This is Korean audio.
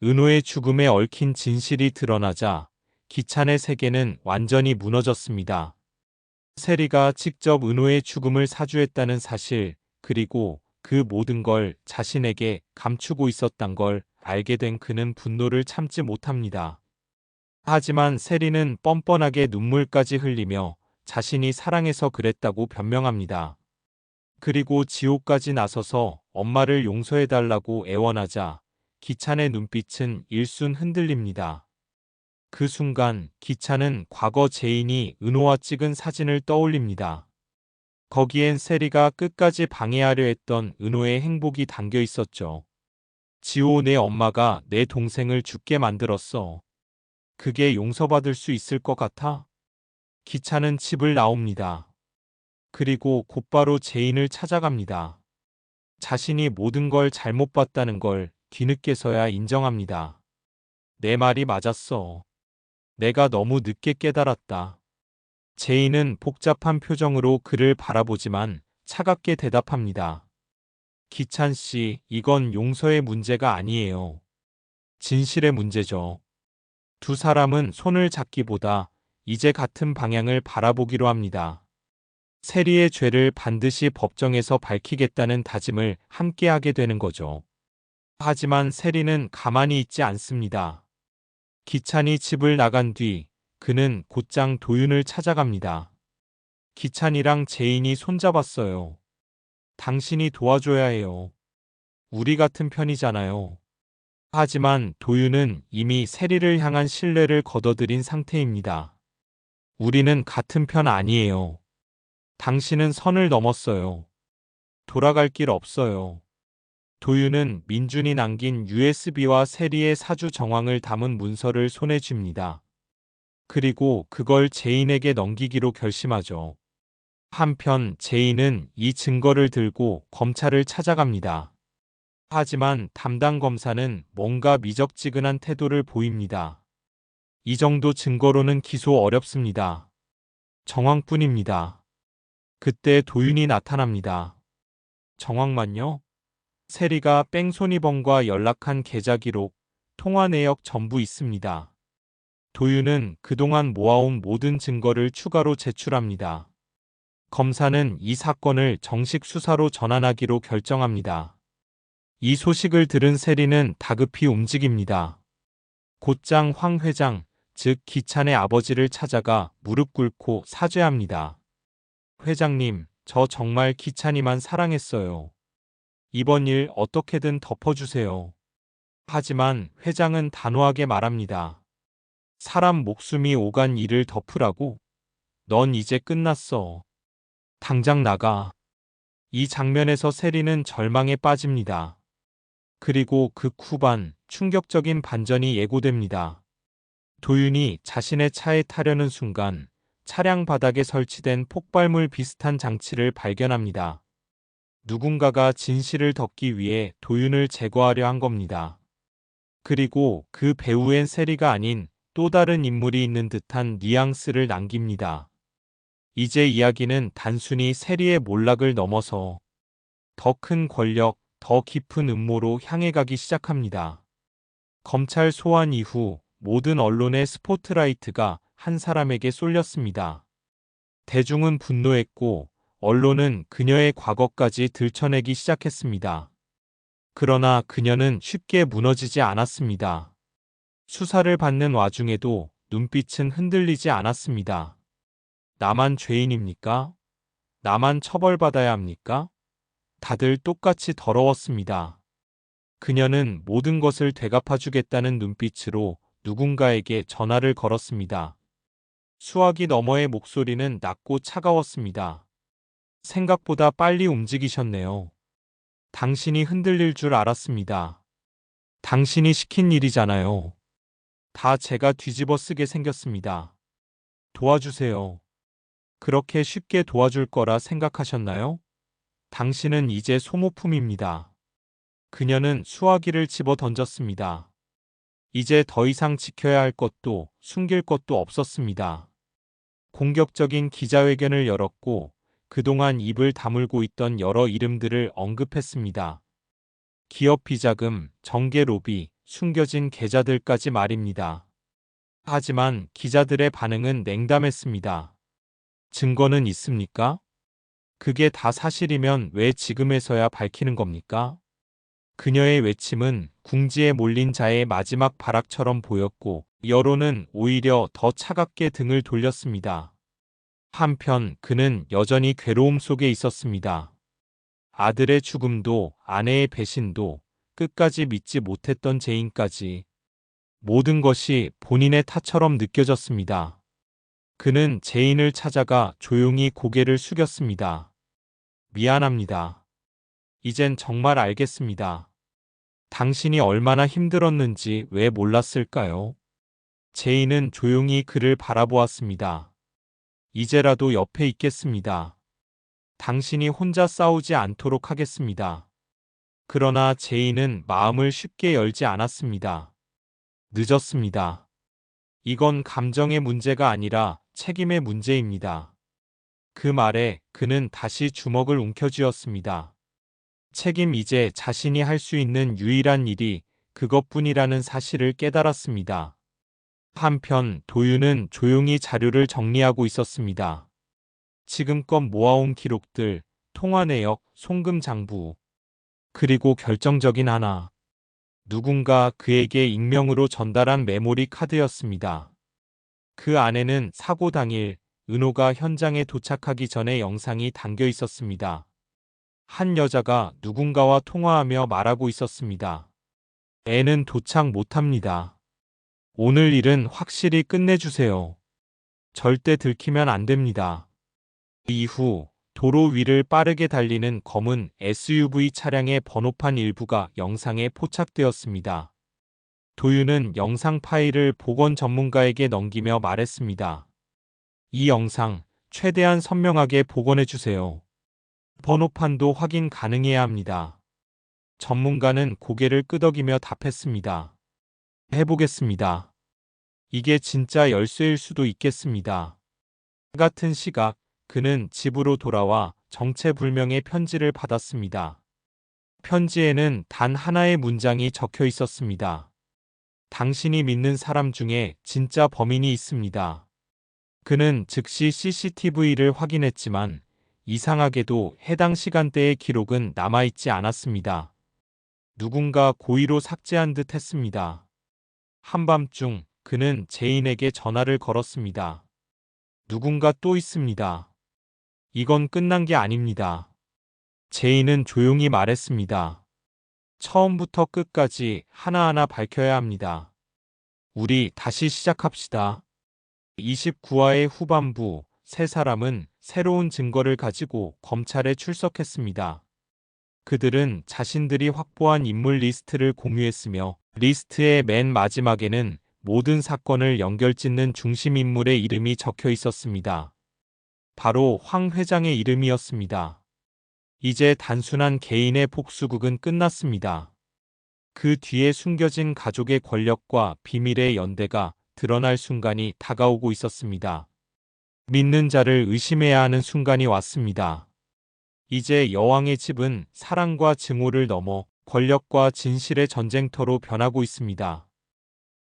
은호의 죽음에 얽힌 진실이 드러나자 기찬의 세계는 완전히 무너졌습니다. 세리가 직접 은호의 죽음을 사주했다는 사실, 그리고 그 모든 걸 자신에게 감추고 있었단 걸 알게 된 그는 분노를 참지 못합니다. 하지만 세리는 뻔뻔하게 눈물까지 흘리며 자신이 사랑해서 그랬다고 변명합니다. 그리고 지옥까지 나서서 엄마를 용서해달라고 애원하자 기찬의 눈빛은 일순 흔들립니다. 그 순간 기찬은 과거 제인이 은호와 찍은 사진을 떠올립니다. 거기엔 세리가 끝까지 방해하려 했던 은호의 행복이 담겨 있었죠. 지호, 내 엄마가 내 동생을 죽게 만들었어. 그게 용서받을 수 있을 것 같아? 기찬은 집을 나옵니다. 그리고 곧바로 제인을 찾아갑니다. 자신이 모든 걸 잘못 봤다는 걸 뒤늦게서야 인정합니다. 내 말이 맞았어. 내가 너무 늦게 깨달았다. 제인은 복잡한 표정으로 그를 바라보지만 차갑게 대답합니다. 기찬 씨, 이건 용서의 문제가 아니에요. 진실의 문제죠. 두 사람은 손을 잡기보다 이제 같은 방향을 바라보기로 합니다. 세리의 죄를 반드시 법정에서 밝히겠다는 다짐을 함께 하게 되는 거죠. 하지만 세리는 가만히 있지 않습니다. 기찬이 집을 나간 뒤 그는 곧장 도윤을 찾아갑니다. 기찬이랑 제인이 손잡았어요. 당신이 도와줘야 해요. 우리 같은 편이잖아요. 하지만 도윤은 이미 세리를 향한 신뢰를 거둬들인 상태입니다. 우리는 같은 편 아니에요. 당신은 선을 넘었어요. 돌아갈 길 없어요. 도윤은 민준이 남긴 USB와 세리의 사주 정황을 담은 문서를 손에 쥡니다. 그리고 그걸 제인에게 넘기기로 결심하죠. 한편 제인은 이 증거를 들고 검찰을 찾아갑니다. 하지만 담당 검사는 뭔가 미적지근한 태도를 보입니다. 이 정도 증거로는 기소 어렵습니다. 정황뿐입니다. 그때 도윤이 나타납니다. 정황만요? 세리가 뺑소니범과 연락한 계좌 기록, 통화 내역 전부 있습니다. 도윤은 그동안 모아온 모든 증거를 추가로 제출합니다. 검사는 이 사건을 정식 수사로 전환하기로 결정합니다. 이 소식을 들은 세리는 다급히 움직입니다. 곧장 황 회장, 즉 기찬의 아버지를 찾아가 무릎 꿇고 사죄합니다. 회장님, 저 정말 기찬이만 사랑했어요. 이번 일 어떻게든 덮어주세요. 하지만 회장은 단호하게 말합니다. 사람 목숨이 오간 일을 덮으라고? 넌 이제 끝났어. 당장 나가. 이 장면에서 세리는 절망에 빠집니다. 그리고 그 후반 충격적인 반전이 예고됩니다. 도윤이 자신의 차에 타려는 순간 차량 바닥에 설치된 폭발물 비슷한 장치를 발견합니다. 누군가가 진실을 덮기 위해 도윤을 제거하려 한 겁니다. 그리고 그 배후엔 세리가 아닌 또 다른 인물이 있는 듯한 뉘앙스를 남깁니다. 이제 이야기는 단순히 세리의 몰락을 넘어서 더 큰 권력, 더 깊은 음모로 향해 가기 시작합니다. 검찰 소환 이후 모든 언론의 스포트라이트가 한 사람에게 쏠렸습니다. 대중은 분노했고 언론은 그녀의 과거까지 들춰내기 시작했습니다. 그러나 그녀는 쉽게 무너지지 않았습니다. 수사를 받는 와중에도 눈빛은 흔들리지 않았습니다. 나만 죄인입니까? 나만 처벌받아야 합니까? 다들 똑같이 더러웠습니다. 그녀는 모든 것을 되갚아주겠다는 눈빛으로 누군가에게 전화를 걸었습니다. 수화기 너머의 목소리는 낮고 차가웠습니다. 생각보다 빨리 움직이셨네요. 당신이 흔들릴 줄 알았습니다. 당신이 시킨 일이잖아요. 다 제가 뒤집어 쓰게 생겼습니다. 도와주세요. 그렇게 쉽게 도와줄 거라 생각하셨나요? 당신은 이제 소모품입니다. 그녀는 수화기를 집어 던졌습니다. 이제 더 이상 지켜야 할 것도 숨길 것도 없었습니다. 공격적인 기자회견을 열었고 그동안 입을 다물고 있던 여러 이름들을 언급했습니다. 기업 비자금, 정계 로비, 숨겨진 계좌들까지 말입니다. 하지만 기자들의 반응은 냉담했습니다. 증거는 있습니까? 그게 다 사실이면 왜 지금에서야 밝히는 겁니까? 그녀의 외침은 궁지에 몰린 자의 마지막 발악처럼 보였고 여론은 오히려 더 차갑게 등을 돌렸습니다. 한편 그는 여전히 괴로움 속에 있었습니다. 아들의 죽음도 아내의 배신도 끝까지 믿지 못했던 제인까지 모든 것이 본인의 탓처럼 느껴졌습니다. 그는 제인을 찾아가 조용히 고개를 숙였습니다. 미안합니다. 이젠 정말 알겠습니다. 당신이 얼마나 힘들었는지 왜 몰랐을까요? 제인은 조용히 그를 바라보았습니다. 이제라도 옆에 있겠습니다. 당신이 혼자 싸우지 않도록 하겠습니다. 그러나 제인은 마음을 쉽게 열지 않았습니다. 늦었습니다. 이건 감정의 문제가 아니라 책임의 문제입니다. 그 말에 그는 다시 주먹을 움켜쥐었습니다. 책임 이제 자신이 할 수 있는 유일한 일이 그것뿐이라는 사실을 깨달았습니다. 한편 도윤은 조용히 자료를 정리하고 있었습니다. 지금껏 모아온 기록들, 통화 내역, 송금 장부. 그리고 결정적인 하나. 누군가 그에게 익명으로 전달한 메모리 카드였습니다. 그 안에는 사고 당일 은호가 현장에 도착하기 전에 영상이 담겨 있었습니다. 한 여자가 누군가와 통화하며 말하고 있었습니다. 애는 도착 못합니다. 오늘 일은 확실히 끝내주세요. 절대 들키면 안 됩니다. 이후 도로 위를 빠르게 달리는 검은 SUV 차량의 번호판 일부가 영상에 포착되었습니다. 도윤은 영상 파일을 보건 전문가에게 넘기며 말했습니다. 이 영상 최대한 선명하게 복원해주세요. 번호판도 확인 가능해야 합니다. 전문가는 고개를 끄덕이며 답했습니다. 해보겠습니다. 이게 진짜 열쇠일 수도 있겠습니다. 같은 시각 그는 집으로 돌아와 정체불명의 편지를 받았습니다. 편지에는 단 하나의 문장이 적혀 있었습니다. 당신이 믿는 사람 중에 진짜 범인이 있습니다. 그는 즉시 CCTV를 확인했지만 이상하게도 해당 시간대의 기록은 남아있지 않았습니다. 누군가 고의로 삭제한 듯 했습니다. 한밤중 그는 제인에게 전화를 걸었습니다. 누군가 또 있습니다. 이건 끝난 게 아닙니다. 제인은 조용히 말했습니다. 처음부터 끝까지 하나하나 밝혀야 합니다. 우리 다시 시작합시다. 29화의 후반부, 세 사람은 새로운 증거를 가지고 검찰에 출석했습니다. 그들은 자신들이 확보한 인물 리스트를 공유했으며 리스트의 맨 마지막에는 모든 사건을 연결짓는 중심인물의 이름이 적혀 있었습니다. 바로 황 회장의 이름이었습니다. 이제 단순한 개인의 복수극은 끝났습니다. 그 뒤에 숨겨진 가족의 권력과 비밀의 연대가 드러날 순간이 다가오고 있었습니다. 믿는 자를 의심해야 하는 순간이 왔습니다. 이제 여왕의 집은 사랑과 증오를 넘어 권력과 진실의 전쟁터로 변하고 있습니다.